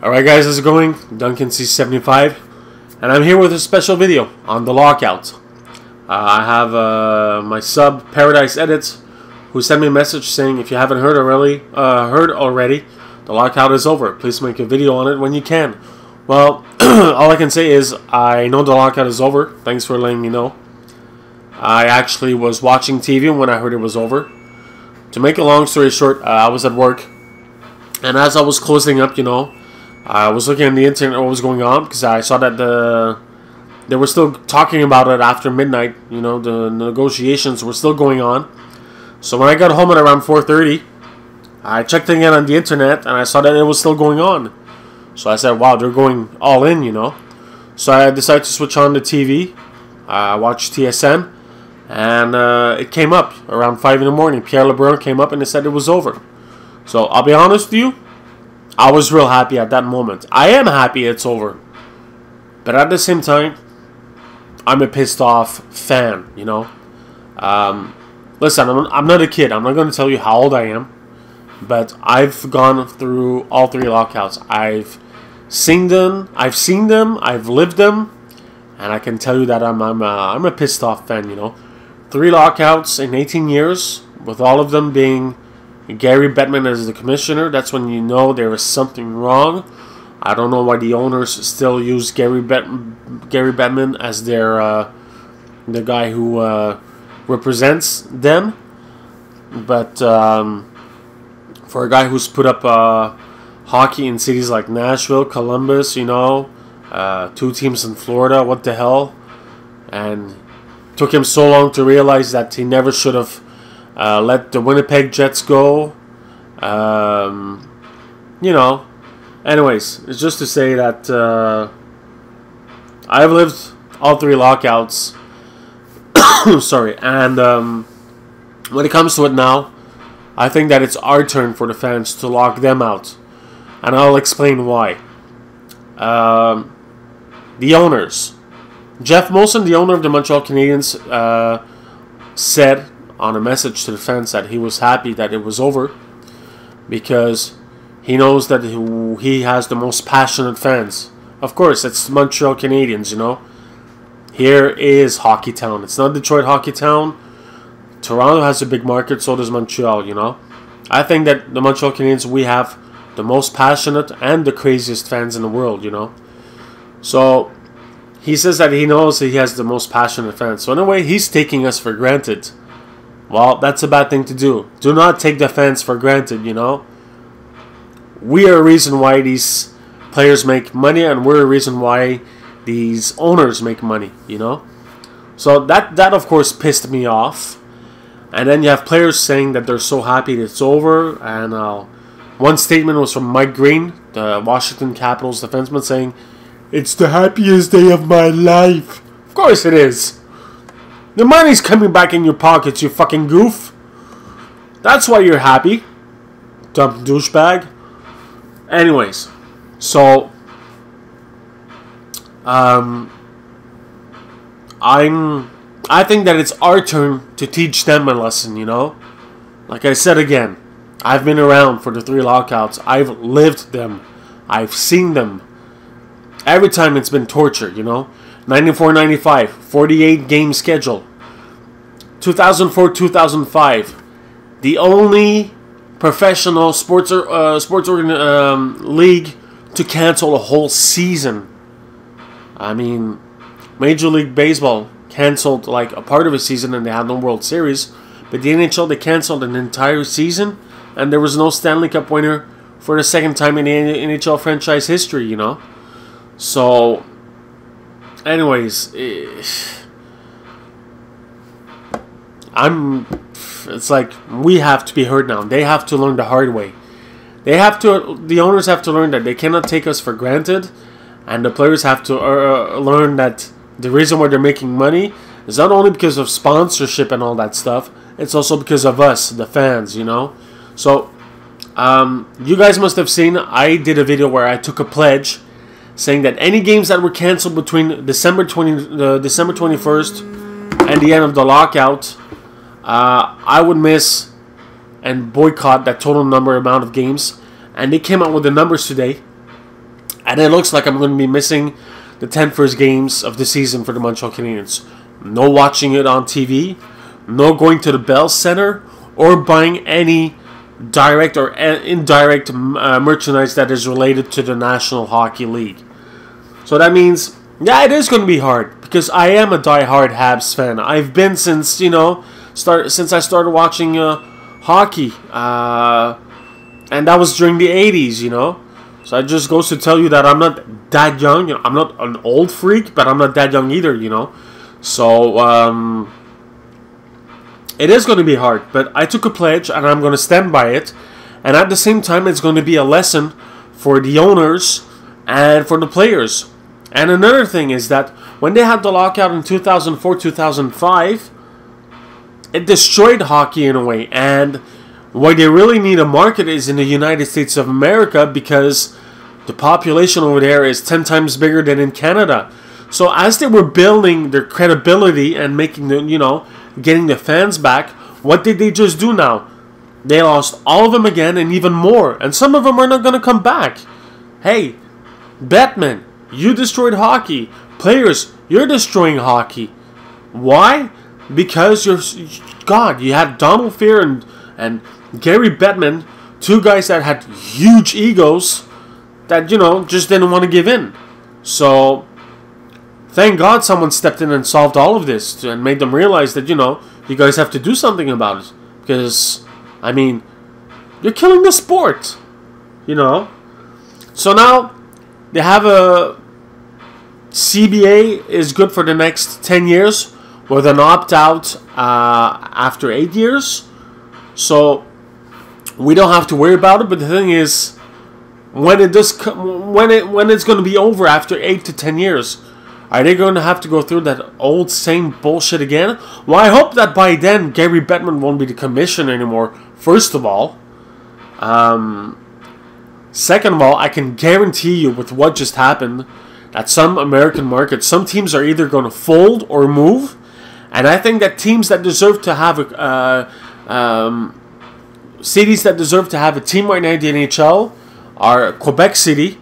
Alright guys, how's it going? Duncan C75, and I'm here with a special video on the lockout. I have my sub Paradise Edits, who sent me a message saying if you haven't heard already, the lockout is over. Please make a video on it when you can. Well, all I can say is I know the lockout is over. Thanks for letting me know. I actually was watching TV when I heard it was over. To make a long story short, I was at work, and as I was closing up, I was looking on the internet what was going on, because I saw that they were still talking about it after midnight. The negotiations were still going on. So when I got home at around 4:30, I checked again on the internet, and I saw that it was still going on. So I said, wow, they're going all in, So I decided to switch on the TV. I watched TSN, and it came up around 5 in the morning. Pierre LeBrun came up and they said it was over. So I'll be honest with you, I was real happy at that moment. I am happy it's over. But at the same time, I'm a pissed off fan, Listen, I'm not a kid. I'm not going to tell you how old I am. But I've gone through all three lockouts. I've seen them, I've lived them. And I can tell you that I'm a pissed off fan, 3 lockouts in 18 years, with all of them being Gary Bettman as the commissioner. That's when you know there is something wrong. I don't know why the owners still use Gary Bettman as their the guy who represents them. But for a guy who's put up hockey in cities like Nashville, Columbus, 2 teams in Florida, what the hell? And took him so long to realize that he never should have let the Winnipeg Jets go. Anyways, it's just to say that I've lived all 3 lockouts. Sorry, and when it comes to it now, I think that it's our turn for the fans to lock them out, and I'll explain why. The owners, Jeff Molson, the owner of the Montreal Canadiens, said on a message to the fans that he was happy that it was over because he knows that he has the most passionate fans. Of course, it's Montreal Canadiens, Here is Hockey Town. It's not Detroit Hockey Town. Toronto has a big market, so does Montreal, I think that the Montreal Canadiens, we have the most passionate and the craziest fans in the world, So he says that he knows that he has the most passionate fans. So in a way, he's taking us for granted. Well, that's a bad thing to do. Do not take the fans for granted, We are a reason why these players make money, and we're a reason why these owners make money, So that of course pissed me off. And then you have players saying that they're so happy that it's over. And one statement was from Mike Green, the Washington Capitals defenseman, saying, "It's the happiest day of my life." Of course it is. The money's coming back in your pockets, you fucking goof. That's why you're happy, dumb douchebag. Anyways, so I think that it's our turn to teach them a lesson, Like I said again, I've been around for the 3 lockouts. I've lived them. I've seen them. Every time it's been torture, 94-95, 48 game schedule. 2004-2005, the only professional sports league to cancel a whole season. I mean, Major League Baseball canceled like a part of a season and they had no World Series, but the NHL, they canceled an entire season and there was no Stanley Cup winner for the second time in the NHL franchise history, So, anyways, it's like we have to be heard now. They have to learn the hard way. The owners have to learn that they cannot take us for granted, and the players have to learn that the reason why they're making money is not only because of sponsorship and all that stuff, it's also because of us, the fans, So, you guys must have seen, I did a video where I took a pledge saying that any games that were canceled between December 21st and the end of the lockout, I would miss and boycott that total amount of games. And they came out with the numbers today. And it looks like I'm going to be missing the 10 first games of the season for the Montreal Canadiens. No watching it on TV, no going to the Bell Center, or buying any direct or indirect merchandise that is related to the National Hockey League. So that means, yeah, it is going to be hard, because I am a die-hard Habs fan. I've been since, since I started watching hockey, and that was during the 80s, So it just goes to tell you that I'm not that young. I'm not an old freak, but I'm not that young either, So, it is going to be hard, but I took a pledge, and I'm going to stand by it. And at the same time, it's going to be a lesson for the owners and for the players. And another thing is that when they had the lockout in 2004-2005, it destroyed hockey in a way. And why they really need a market is in the United States of America, because the population over there is 10 times bigger than in Canada. So as they were building their credibility and making the, getting the fans back, what did they just do now? They lost all of them again, and even more. And some of them are not going to come back. Hey, Batman, you destroyed hockey. Players, you're destroying hockey. Why? Because you had Donald Fear and Gary Bettman, two guys that had huge egos that, just didn't want to give in. So, thank God someone stepped in and solved all of this and made them realize that, you guys have to do something about it. Because, you're killing the sport. So now, they have a CBA is good for the next 10 years with an opt-out after 8 years. So, we don't have to worry about it. But the thing is, when it's going to be over after 8 to 10 years, are they going to have to go through that old same bullshit again? Well, I hope that by then Gary Bettman won't be the commissioner anymore, first of all. Second of all, I can guarantee you with what just happened that some American markets, some teams are either going to fold or move. And I think that teams that deserve to have cities that deserve to have a team right now in the NHL are Quebec City.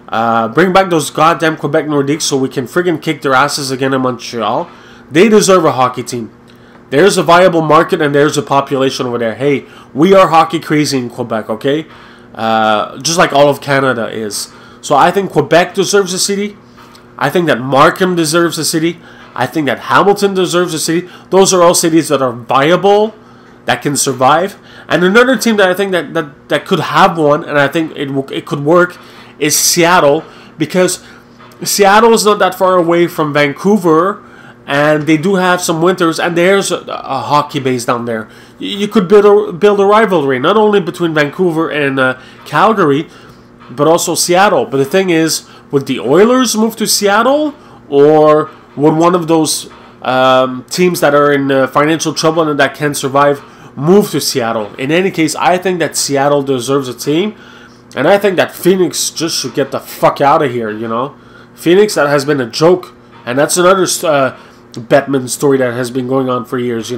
Bring back those goddamn Quebec Nordiques so we can friggin' kick their asses again in Montreal. They deserve a hockey team. There's a viable market and there's a population over there. Hey, we are hockey crazy in Quebec, okay? Just like all of Canada is. So I think Quebec deserves a city. I think that Markham deserves a city. I think that Hamilton deserves a city. Those are all cities that are viable, that can survive. And another team that I think that could have one, and I think it could work, is Seattle, because Seattle is not that far away from Vancouver, and they do have some winters, and there's a hockey base down there. You could build a rivalry, not only between Vancouver and Calgary, but also Seattle. But the thing is, would the Oilers move to Seattle, or would one of those teams that are in financial trouble and that can survive move to Seattle? In any case, I think that Seattle deserves a team. And I think that Phoenix just should get the fuck out of here, Phoenix, that has been a joke. And that's another Bettman story that has been going on for years,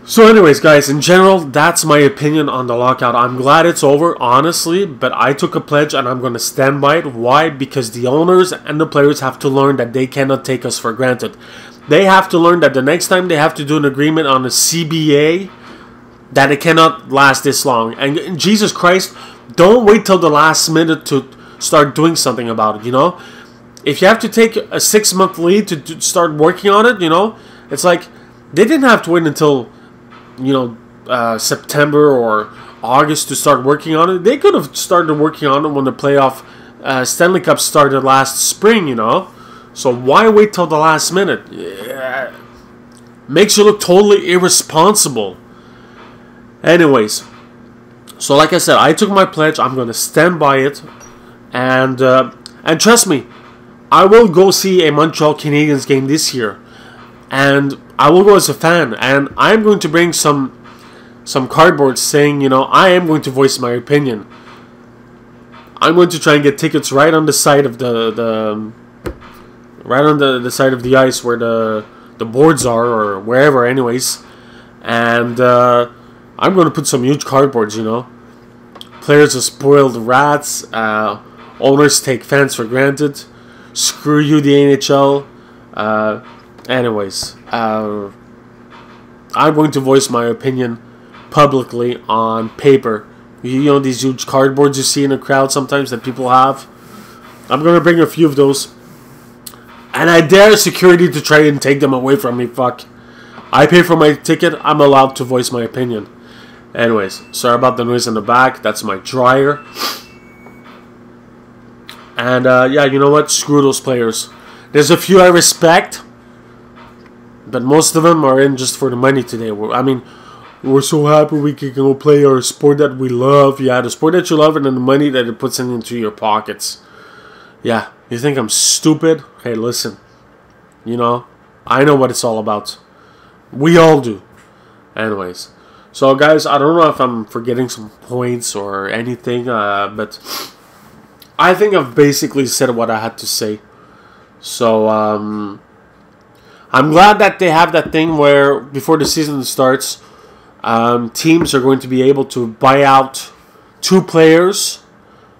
So anyways, guys, in general, that's my opinion on the lockout. I'm glad it's over, honestly. But I took a pledge and I'm going to stand by it. Why? Because the owners and the players have to learn that they cannot take us for granted. They have to learn that the next time they have to do an agreement on a CBA, that it cannot last this long. And Jesus Christ, don't wait till the last minute to start doing something about it, If you have to take a 6-month lead to start working on it, it's like they didn't have to wait until, September or August to start working on it. They could have started working on it when the playoff Stanley Cup started last spring, So why wait till the last minute? Yeah. Makes you look totally irresponsible. Anyways, so like I said, I took my pledge. I'm going to stand by it. And trust me, I will go see a Montreal Canadiens game this year. And I will go as a fan. And I'm going to bring some cardboard saying, I am going to voice my opinion. I'm going to try and get tickets right on the side of the side of the ice where the boards are, or wherever, anyways. And I'm going to put some huge cardboards, Players are spoiled rats. Owners take fans for granted. Screw you, the NHL. Anyways, I'm going to voice my opinion publicly on paper. You know these huge cardboards you see in a crowd sometimes that people have? I'm going to bring a few of those. And I dare security to try and take them away from me. Fuck. I pay for my ticket. I'm allowed to voice my opinion. Anyways, sorry about the noise in the back. That's my dryer. And yeah, you know what? Screw those players. There's a few I respect, but most of them are in just for the money today. I mean, we're so happy we can go play our sport that we love. Yeah, the sport that you love and then the money that it puts into your pockets. Yeah, you think I'm stupid? Hey, listen. You know, I know what it's all about. We all do. Anyways. So, guys, I don't know if I'm forgetting some points or anything, but I think I've basically said what I had to say. So, I'm glad that they have that thing where before the season starts, teams are going to be able to buy out 2 players.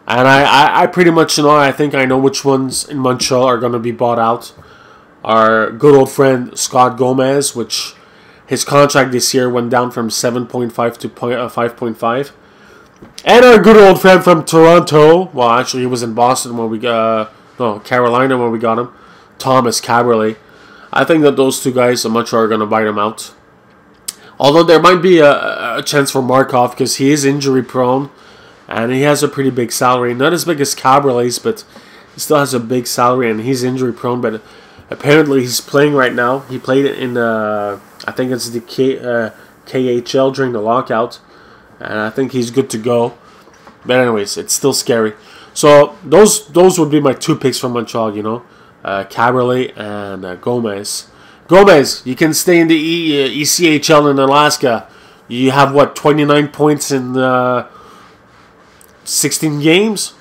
And I pretty much know, I think I know which ones in Montreal are going to be bought out. Our good old friend Scott Gomez, which his contract this year went down from 7.5 to 5.5. And our good old friend from Toronto, well actually he was in Boston when we got, no, Carolina when we got him, Thomas Caberlet. I think that those 2 guys in Montreal are going to buy them out. Although there might be a chance for Markov because he is injury prone. And he has a pretty big salary. Not as big as Caberlet's, but he still has a big salary and he's injury prone. But apparently he's playing right now. He played in, I think it's the KHL during the lockout. And I think he's good to go. But anyways, it's still scary. So those would be my 2 picks from Montreal, you know. Caberlet and Gomez. Gomez, you can stay in the ECHL in Alaska. You have, what, 29 points in 16 games?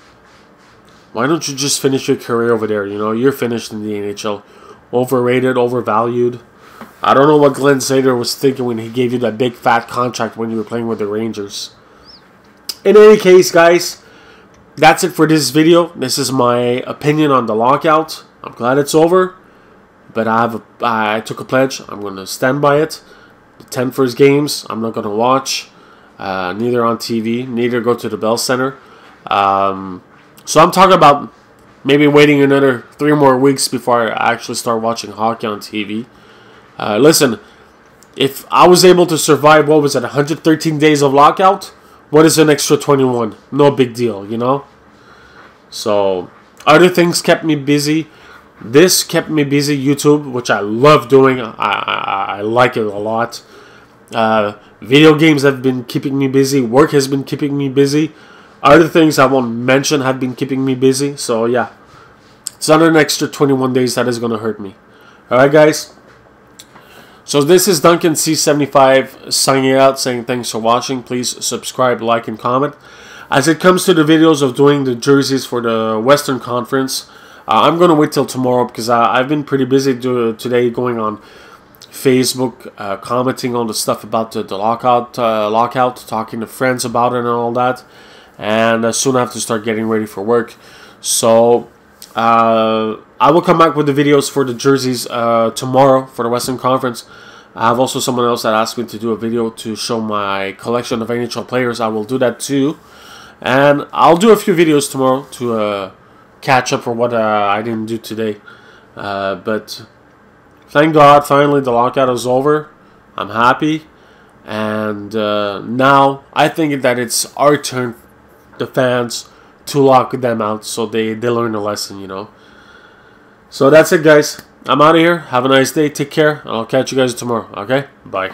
Why don't you just finish your career over there? You know, you're finished in the NHL. Overrated, overvalued. I don't know what Glenn Sader was thinking when he gave you that big fat contract when you were playing with the Rangers. In any case, guys, that's it for this video. This is my opinion on the lockout. I'm glad it's over. But I took a pledge. I'm going to stand by it. The 10 first games, I'm not going to watch. Neither on TV, neither go to the Bell Center. So I'm talking about maybe waiting another 3 more weeks before I actually start watching hockey on TV. Listen, if I was able to survive, what was it, 113 days of lockout? What is an extra 21? No big deal, you know? So, other things kept me busy. This kept me busy, YouTube, which I love doing. I like it a lot. Video games have been keeping me busy. Work has been keeping me busy. Other things I won't mention have been keeping me busy. So, yeah. It's not an extra 21 days that is going to hurt me. Alright, guys. So, this is Duncan C75 signing out, saying thanks for watching. Please subscribe, like, and comment. As it comes to the videos of doing the jerseys for the Western Conference, I'm going to wait till tomorrow because I've been pretty busy today going on Facebook, commenting on the stuff about the lockout, talking to friends about it and all that. And soon I have to start getting ready for work. So I will come back with the videos for the jerseys tomorrow for the Western Conference. I have also someone else that asked me to do a video to show my collection of NHL players. I will do that too. And I'll do a few videos tomorrow to catch up for what I didn't do today. But thank God, finally the lockout is over. I'm happy. And now I think that it's our turn, the fans, to lock them out so they learn a lesson, you know. So that's it, guys. I'm out of here. Have a nice day. Take care. And I'll catch you guys tomorrow. Okay? Bye.